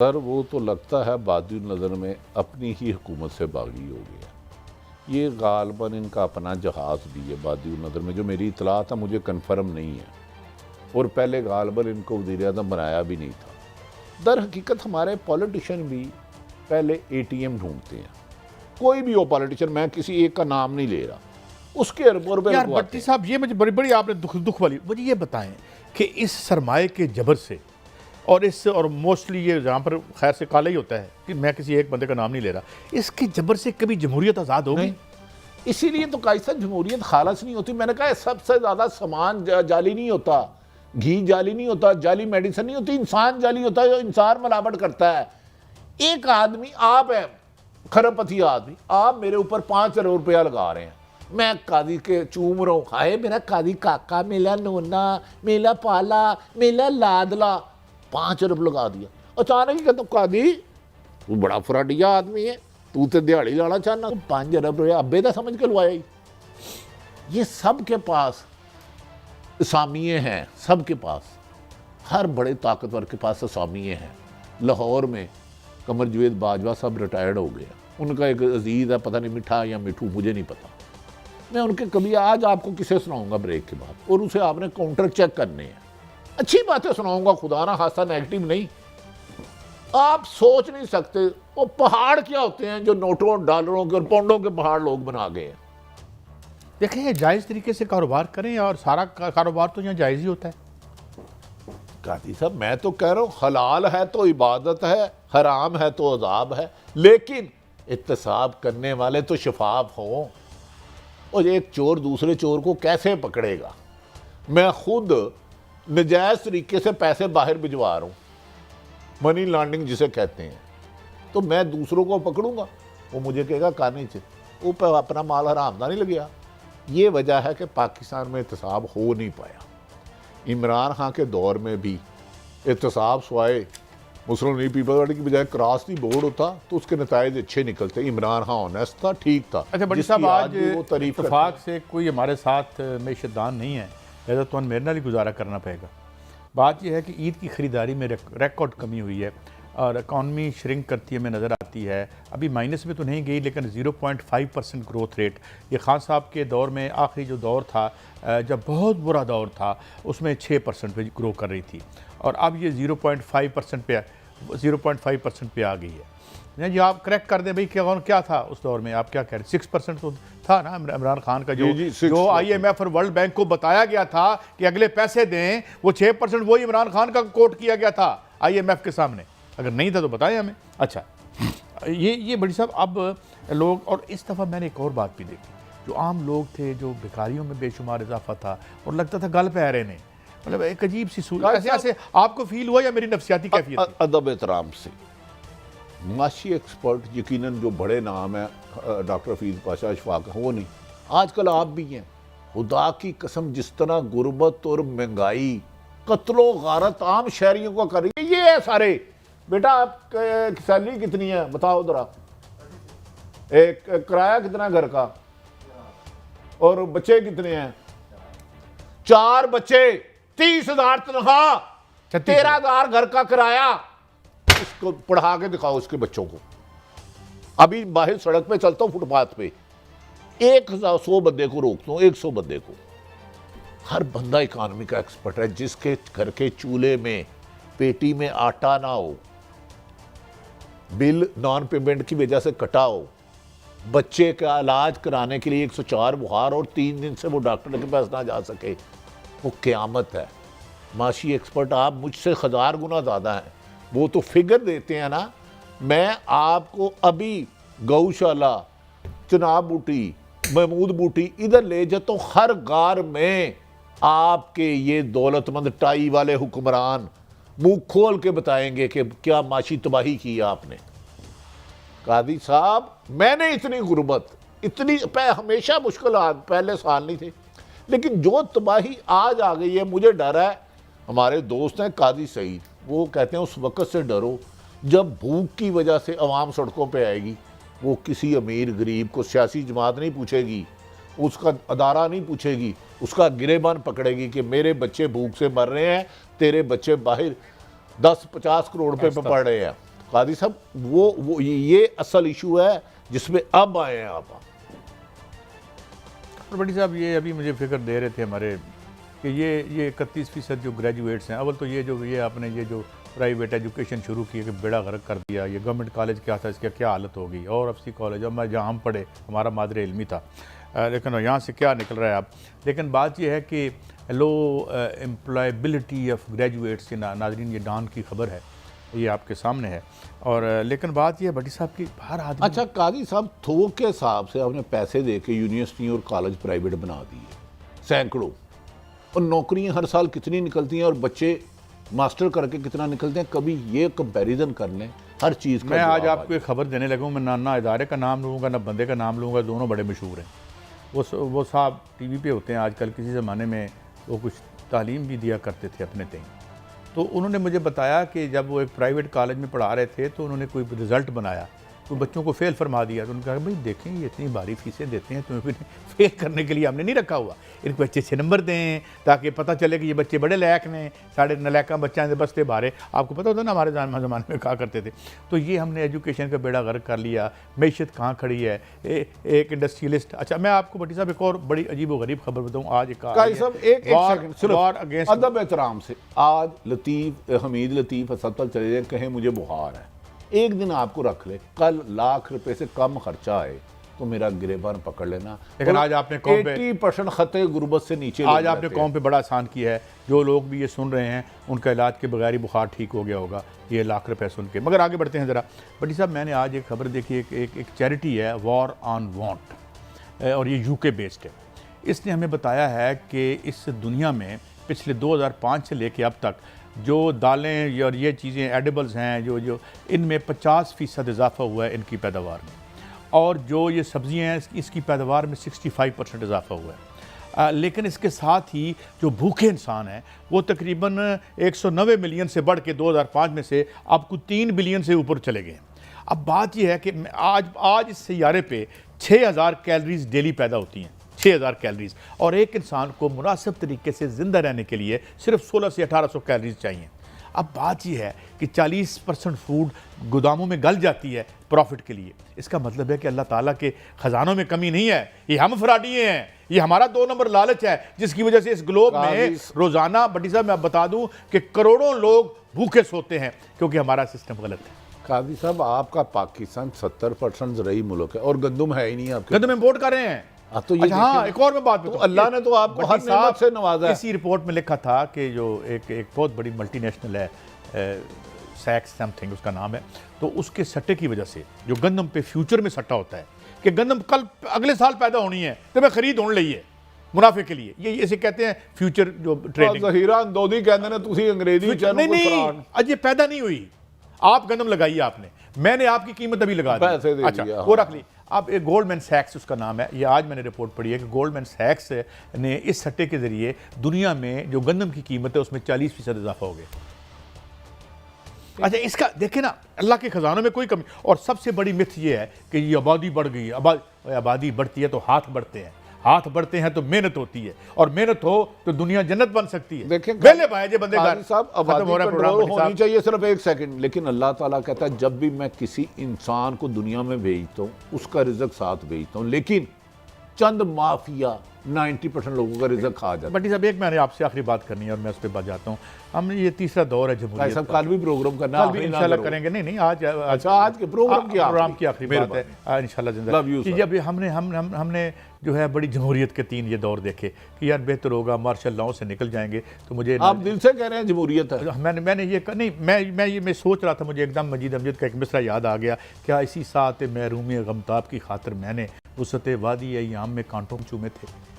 Sir वो तो लगता है बादी नज़र में अपनी ही हुकूमत से बागी हो गया। ये गालबन इनका अपना जहाज़ भी है बादी नज़र में, जो मेरी इतला था, मुझे कन्फर्म नहीं है। और पहले गालबन इनको वज़ीर-ए-आज़म बनाया भी नहीं था। दर हकीकत हमारे पॉलिटिशियन भी पहले ATM ढूंढते हैं। कोई भी हो पॉलिटिशियन, मैं किसी एक का नाम नहीं ले रहा, उसके अरबों रुपए यार भट्टी साहब, ये मुझे बड़ी बड़ी आपने दुख वाली, मुझे ये बताएं कि इस सरमाए के जबर से और मोस्टली ये जहाँ पर खैर से काला ही होता है कि मैं किसी एक बंदे का नाम नहीं ले रहा, इसके जबर से कभी जमहूरियत आज़ाद होगी? इसीलिए तो कायसा जमहूरियत खालस नहीं होती। मैंने कहा सबसे ज़्यादा सामान जाली नहीं होता, घी जाली नहीं होता, जाली मेडिसिन नहीं होती, इंसान जाली होता है, जो इंसान मिलावट करता है। एक आदमी, आप है खरबपति आदमी, आप मेरे ऊपर 5 करोड़ रुपया लगा रहे हैं, मैं कादी के चूम रहा हूँ, हाय मेरा कादी काका, मेरा नोना, मेरा पाला, मेरा लादला, 5 अरब लगा दिया। अचानक ही कहता कादी तू बड़ा फराडिया आदमी है, तू तो दिहाड़ी लाना चाहना, 5 अरब रुपया अब्बे का समझ के लवाया ही। ये सब के पास असामिये हैं, सब के पास, हर बड़े ताकतवर के पास असामिये हैं। लाहौर में कमर जवेद बाजवा साहब रिटायर्ड हो गया, उनका एक अजीज़ है, पता नहीं मिठा या मिठू, मुझे नहीं पता। मैं उनके कभी आज आपको किसे सुनाऊंगा ब्रेक के बाद, और उसे आपने काउंटर चेक करने हैं। अच्छी बातें सुनाऊंगा, खुदा ना खास्ता नेगेटिव नहीं। आप सोच नहीं सकते वो पहाड़ क्या होते हैं जो नोटों डॉलरों के और पाउंडों के पहाड़ लोग बना गए हैं। देखें, जायज़ तरीके से कारोबार करें और सारा कारोबार तो यहाँ जायज़ ही होता है। कादी साहब, मैं तो कह रहा हूँ हलाल है तो इबादत है, हराम है तो अजाब है, लेकिन इत्तेसाब करने वाले तो शफाफ हों। और एक चोर दूसरे चोर को कैसे पकड़ेगा? मैं खुद नजायज़ तरीके से पैसे बाहर भिजवा रहा हूँ, मनी लॉन्ड्रिंग जिसे कहते हैं, तो मैं दूसरों को पकड़ूंगा, वो मुझे कहेगा कानी से वो पे अपना माल हराम नहीं लग गया। ये वजह है कि पाकिस्तान में एहतसाब हो नहीं पाया। इमरान खान के दौर में भी एहतसाब स्वाए मुस्लिम लीग पीपल्स पार्टी की बजाय क्रॉस दी बोर्ड होता तो उसके नताइज अच्छे निकलते। इमरान खान ऑनेस्ट था, ठीक था। अच्छा भट्टी साहब, आज इत्तेफाक से कोई हमारे साथ मेशदान नहीं है, लिहाजा तो मेरे नाल ही गुजारा करना पड़ेगा। बात यह है कि ईद की ख़रीदारी में रिकॉर्ड कमी हुई है और इकॉनमी श्रिंक करती है, हमें नज़र आती है। अभी माइनस में तो नहीं गई, लेकिन 0.5% ग्रोथ रेट। ये खान साहब के दौर में आखिरी जो दौर था, जब बहुत बुरा दौर था, उसमें 6% पे ग्रो कर रही थी, और अब ये 0.5% पे आ गई है। जी आप करेक्ट कर दें भाई, क्या था उस दौर में, आप क्या कह रहे हैं? 6% तो था ना इमरान खान का, जो IMF और वर्ल्ड बैंक को बताया गया था कि अगले पैसे दें, वो 6% वही इमरान खान का कोट किया गया था IMF के सामने। अगर नहीं था तो बताएं हमें। अच्छा, ये बड़ी साहब, अब लोग, और इस दफ़ा मैंने एक और बात भी देखी, जो आम लोग थे, जो भिखारियों में बेशुमार इजाफा था, और लगता था गल पै रहे ने, मतलब एक अजीब सी सूरत। ऐसे आपको फील हुआ या मेरी नफ्सियाती कैफियत थी? अदब एहतराम से माशी एक्सपर्ट यकीनन जो बड़े नाम है, डॉक्टर हफीज पाशा अशफाक, वो नहीं, आजकल आप भी हैं। खुदा की कसम, जिस तरह गुर्बत और महंगाई, कत्लो गारत आम शहरियों को कर रही है, ये है सारे। बेटा आप सैलरी कितनी है बताओ जरा, एक किराया कितना घर का, और बच्चे कितने हैं? 4 बच्चे, 30,000 तनख्वाह, 13,000 घर का किराया। इसको पढ़ा के दिखाओ उसके बच्चों को। अभी बाहर सड़क पे चलता हूँ, फुटपाथ पे 100 बंदे को रोकता हूँ, 100 बंदे को। हर बंदा इकॉनमी का एक्सपर्ट है। जिसके घर के चूल्हे में पेटी में आटा ना हो, बिल नॉन पेमेंट की वजह से कटा हो, बच्चे का इलाज कराने के लिए 104 बुखार और 3 दिन से वो डॉक्टर के पास ना जा सके, वो क़यामत है। माशी एक्सपर्ट आप मुझसे 1000 गुना ज़्यादा हैं, वो तो फिगर देते हैं ना। मैं आपको अभी गौशाला, चनाब बूटी, महमूद बूटी इधर ले जाता हूँ, हर गार में आपके ये दौलतमंद टाई वाले हुक्मरान मुंह खोल के बताएंगे कि क्या माशी तबाही की है आपने। कादी साहब, मैंने इतनी गुर्बत, इतनी हमेशा मुश्किल पहले साल नहीं थे, लेकिन जो तबाही आज आ गई है, मुझे डर है। हमारे दोस्त हैं कादी सईद, वो कहते हैं उस वक़्त से डरो जब भूख की वजह से अवाम सड़कों पे आएगी। वो किसी अमीर गरीब को सियासी जमात नहीं पूछेगी, उसका अदारा नहीं पूछेगी, उसका गिरेबान पकड़ेगी कि मेरे बच्चे भूख से मर रहे हैं, तेरे बच्चे बाहर 10-50 करोड़ रुपए पे पड़ रहे हैं। कादी साहब वो ये असल इशू है जिसमें अब आए हैं आप। और बड़ी साहब ये अभी मुझे फिक्र दे रहे थे हमारे कि ये 31% जो ग्रेजुएट्स हैं, अव्वल तो ये आपने ये जो प्राइवेट एजुकेशन शुरू की कि बेड़ा गर्क कर दिया, ये गवर्नमेंट कॉलेज क्या था, इसकी क्या हालत होगी, और एफसी कॉलेज अब मैं जहाँ हम पढ़े हमारा मादरे इल्मी था, लेकिन यहाँ से क्या निकल रहा है अब। लेकिन बात यह है कि लो एम्प्लॉयबिलिटी ऑफ ग्रेजुएट्स के नाज़रीन, ये डान की खबर है, ये आपके सामने है। और लेकिन बात यह भट्टी साहब की हर आदमी, अच्छा कादी साहब, थोक के हिसाब से आपने पैसे दे के यूनिवर्सिटी और कॉलेज प्राइवेट बना दिए सैकड़ों, और नौकरियां हर साल कितनी निकलती हैं और बच्चे मास्टर करके कितना निकलते हैं, कभी ये कंपैरिजन कर लें हर चीज़ का। मैं आज आपको एक खबर देने लगा हूँ, मैं ना इदारे का नाम लूँगा ना बंदे का नाम लूँगा, दोनों बड़े मशहूर हैं। वो साहब टीवी पे होते हैं आजकल, किसी ज़माने में वो कुछ तालीम भी दिया करते थे अपने तय। तो उन्होंने मुझे बताया कि जब वो एक प्राइवेट कॉलेज में पढ़ा रहे थे तो उन्होंने कोई रिज़ल्ट बनाया तो बच्चों को फेल फरमा दिया। तो उन्होंने कहा भाई देखें ये इतनी भारी फीसें देते हैं, तुम्हें फिर फेल करने के लिए हमने नहीं रखा हुआ, इनको अच्छे नंबर दें ताकि पता चले कि ये बच्चे बड़े लायक ने, साढ़े नलायका बच्चा बस्ते बारे। आपको पता होता ना हमारे ज़माने में कहा करते थे। तो ये हमने एजुकेशन का बेड़ा गर्क कर लिया, मैशत कहाँ खड़ी है, एक इंडस्ट्रियलिस्ट। अच्छा मैं आपको भट्टी साहब एक और बड़ी अजीब व गरीब खबर बताऊँ। आज एक अदब एहतराम से, आज हमीद लतीफ़ अस्पताल चले जाए, कहें मुझे बुखार है, एक दिन आपको रख ले, कल लाख रुपए से कम खर्चा आए तो मेरा गिरेबान पकड़ लेना। लेकिन आज आपने कौम पे 80% खते गुर्बत से नीचे, आज आपने कौम पे बड़ा आसान किया है। जो लोग भी ये सुन रहे हैं उनका इलाज के बगैर ही बुखार ठीक हो गया होगा, ये लाख रुपए सुन के। मगर आगे बढ़ते हैं ज़रा। बट्टी साहब मैंने आज एक खबर देखी, एक चैरिटी है वॉर ऑन वांट, और ये यूके बेस्ड है। इसने हमें बताया है कि इस दुनिया में पिछले 2005 से लेके अब तक जो दालें और ये चीज़ें एडिबल्स हैं, जो इनमें 50% इजाफा हुआ है इनकी पैदावार में, और जो ये सब्ज़ियाँ हैं इसकी पैदावार में 65% इजाफा हुआ है। लेकिन इसके साथ ही जो भूखे इंसान हैं वो तकरीबन 190 मिलियन से बढ़ के 2005 में से अब कुछ 3 बिलियन से ऊपर चले गए हैं। अब बात यह है कि आज इस सैयारे पे 6000 कैलोरीज डेली पैदा होती हैं, 6000 कैलोरीज, और एक इंसान को मुनासिब तरीके से ज़िंदा रहने के लिए सिर्फ 1600 से 1800 कैलोरीज चाहिए। अब बात यह है कि 40% फूड गोदामों में गल जाती है प्रॉफिट के लिए। इसका मतलब है कि अल्लाह ताला के ख़जानों में कमी नहीं है, ये हम फ्राडिये हैं, ये हमारा 2 नंबर लालच है, जिसकी वजह से इस ग्लोब में रोज़ाना बट्टी साहब मैं बता दूं कि करोड़ों लोग भूखे सोते हैं क्योंकि हमारा सिस्टम गलत है। कादी साहब आपका पाकिस्तान 70% ज़राई मुल्क है और गंदम है ही नहीं, आपके गंदम इम्पोर्ट कर रहे हैं। तो ये हाँ, एक और मैं बात बताऊं, अल्लाह ने तो आपको हर नेमत से नवाजा है। इसी रिपोर्ट में लिखा था कि जो एक बहुत बड़ी मल्टीनेशनल है, सैक्स समथिंग उसका नाम है, तो उसके सट्टे की वजह से जो गंदम पे फ्यूचर में सट्टा होता है कि गंदम कल अगले साल पैदा होनी है तो मैं खरीद होने ली है मुनाफे के लिए, ये इसे कहते हैं फ्यूचर जो ट्रेडिंग। ज़हीरा अंदोदी कहते हैं तुसी अंग्रेजी चैनल को नहीं, आज ये पैदा नहीं हुई, आप गंदम लगाई आपने, मैंने आपकी कीमत अभी लगा दी, अच्छा वो रख ली। अब एक गोल्डमैन सैक्स उसका नाम है, ये आज मैंने रिपोर्ट पढ़ी है कि गोल्डमैन सैक्स ने इस सट्टे के जरिए दुनिया में जो गंदम की कीमत है उसमें 40% इजाफा हो गया। अच्छा इसका देखें ना, अल्लाह के खजानों में कोई कमी। और सबसे बड़ी मिथ ये है कि ये आबादी बढ़ गई है, आबादी बढ़ती है तो हाथ बढ़ते हैं, हाथ बढ़ते हैं तो मेहनत होती है, और मेहनत हो तो दुनिया जन्नत बन सकती है। देखें वेले भाई जे बंदे साहब आबादी कंट्रोल होनी चाहिए सिर्फ 1 सेकंड, लेकिन अल्लाह ताला कहता है जब भी मैं किसी इंसान को दुनिया में भेजता हूँ उसका रिज़्क साथ भेजता हूँ, लेकिन चंद माफिया 90% लोगों का रिज़्क खा जाता है। बट्टी साहब एक मैंने आपसे आखिरी बात करनी है और मैं उस पर बात जाता हूँ। हमने ये तीसरा दौर है जमहूरियत का, कल भी प्रोग्राम करना, कल भी इंशाल्लाह करेंगे। नहीं आज आज के प्रोग्राम की आखिरी बात है इंशाल्लाह जिंदा कि जब हमने जो है बड़ी जमहूरियत के 3 ये दौर देखे कि यार बेहतर होगा मार्शल लॉ से निकल जाएंगे, तो मुझे आप दिल से कह रहे हैं जमहूरियत है। मैंने ये नहीं मैं सोच रहा था, मुझे एकदम मजीद अमजद का एक मिसरा याद आ गया, क्या इसी साथ महरूमी गमताब की खातिर मैंने वसत वादी याम में कांटों चूमे थे।